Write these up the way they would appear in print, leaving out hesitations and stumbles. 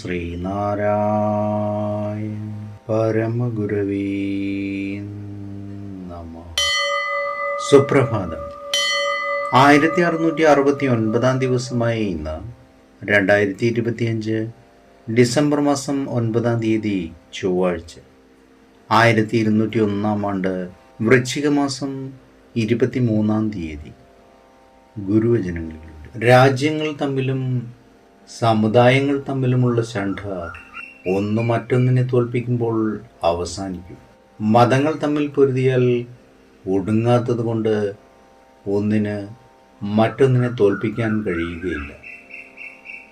ശ്രീനാരായണ പരമഗുരവേ നമഃ. സുപ്രഭാതം. 1669 ദിവസമായ ഇന്ന് 2025 ഡിസംബർ മാസം 9 ചൊവ്വാഴ്ച, 1201 ആണ്ട് വൃശ്ചിക മാസം 23 ഗുരുവചനങ്ങളിലൂടെ രാജ്യങ്ങൾ തമ്മിലും സമുദായങ്ങൾ തമ്മിലുമുള്ള ശണ്ഠ ഒന്ന് മറ്റൊന്നിനെ തോൽപ്പിക്കുമ്പോൾ അവസാനിക്കും. മതങ്ങൾ തമ്മിൽ പൊരുതിയാൽ ഒടുങ്ങാത്തത് കൊണ്ട് ഒന്നിന് മറ്റൊന്നിനെ തോൽപ്പിക്കാൻ കഴിയുകയില്ല.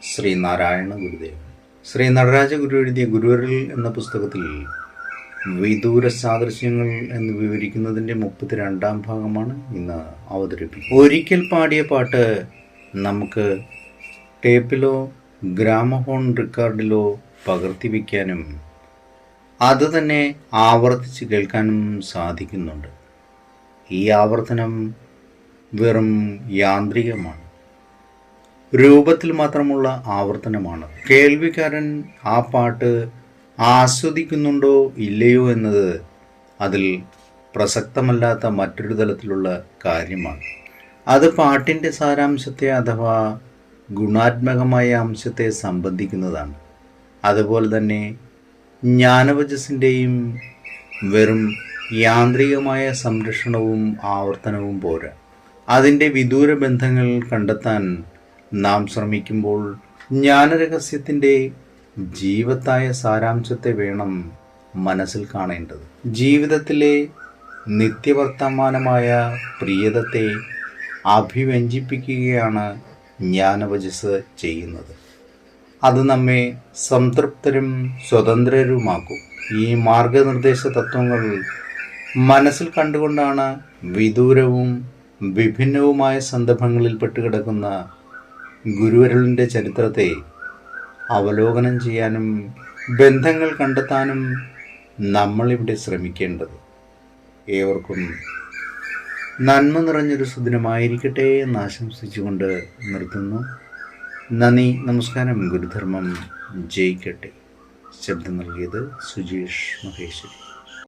ശ്രീനാരായണ ഗുരുദേവൻ. ശ്രീ നടരാജ ഗുരു എഴുതിയ ഗുരുവരൽ എന്ന പുസ്തകത്തിൽ വിദൂര സാദൃശ്യങ്ങൾ എന്ന് വിവരിക്കുന്നതിൻ്റെ 32 ഭാഗമാണ് ഇന്ന് അവതരിപ്പിക്കുന്നത്. ഒരിക്കൽ പാടിയ പാട്ട് നമുക്ക് ടേപ്പിലോ ഗ്രാമഫോൺ റെക്കോർഡിലോ പകർത്തി വയ്ക്കാനും അത് തന്നെ ആവർത്തിച്ച് കേൾക്കാനും സാധിക്കുന്നുണ്ട്. ഈ ആവർത്തനം വെറും യാന്ത്രികമാണ്, രൂപത്തിൽ മാത്രമുള്ള ആവർത്തനമാണ്. കേൾവിക്കാരൻ ആ പാട്ട് ആസ്വദിക്കുന്നുണ്ടോ ഇല്ലയോ എന്നത് അതിൽ പ്രസക്തമല്ലാത്ത മറ്റൊരു തലത്തിലുള്ള കാര്യമാണ്. അത് പാട്ടിൻ്റെ സാരാംശത്തെ അഥവാ ഗുണാത്മകമായ അംശത്തെ സംബന്ധിക്കുന്നതാണ്. അതുപോലെ തന്നെ ജ്ഞാനവചസ്സിൻ്റെയും വെറും യാന്ത്രികമായ സംരക്ഷണവും ആവർത്തനവും പോരാ. അതിൻ്റെ വിദൂര ബന്ധങ്ങൾ കണ്ടെത്താൻ നാം ശ്രമിക്കുമ്പോൾ ജ്ഞാനരഹസ്യത്തിൻ്റെ ജീവത്തായ സാരാംശത്തെ വേണം മനസ്സിൽ കാണേണ്ടത്. ജീവിതത്തിലെ നിത്യവർത്തമാനമായ പ്രിയതത്തെ അഭിവ്യഞ്ജിപ്പിക്കുകയാണ് ജ്ഞാനവചസ്സ് ചെയ്യുന്നത്. അത് നമ്മെ സംതൃപ്തരും സ്വതന്ത്രരുമാക്കും. ഈ മാർഗനിർദ്ദേശ തത്വങ്ങൾ മനസ്സിൽ കണ്ടുകൊണ്ടാണ് വിദൂരവും വിഭിന്നവുമായ സന്ദർഭങ്ങളിൽ പെട്ടുകിടക്കുന്ന ഗുരുവരലിൻ്റെ ചരിത്രത്തെ അവലോകനം ചെയ്യാനും ബന്ധങ്ങൾ കണ്ടെത്താനും നമ്മളിവിടെ ശ്രമിക്കേണ്ടത്. ഏവർക്കും നന്മ നിറഞ്ഞൊരു സുദിനമായിരിക്കട്ടെ എന്ന് ആശംസിച്ചുകൊണ്ട് നിർത്തുന്നു. നന്ദി, നമസ്കാരം. ഗുരുധർമ്മം ജയിക്കട്ടെ. ശബ്ദം നൽകിയത് സുജീഷ് മഹേശ്വരി.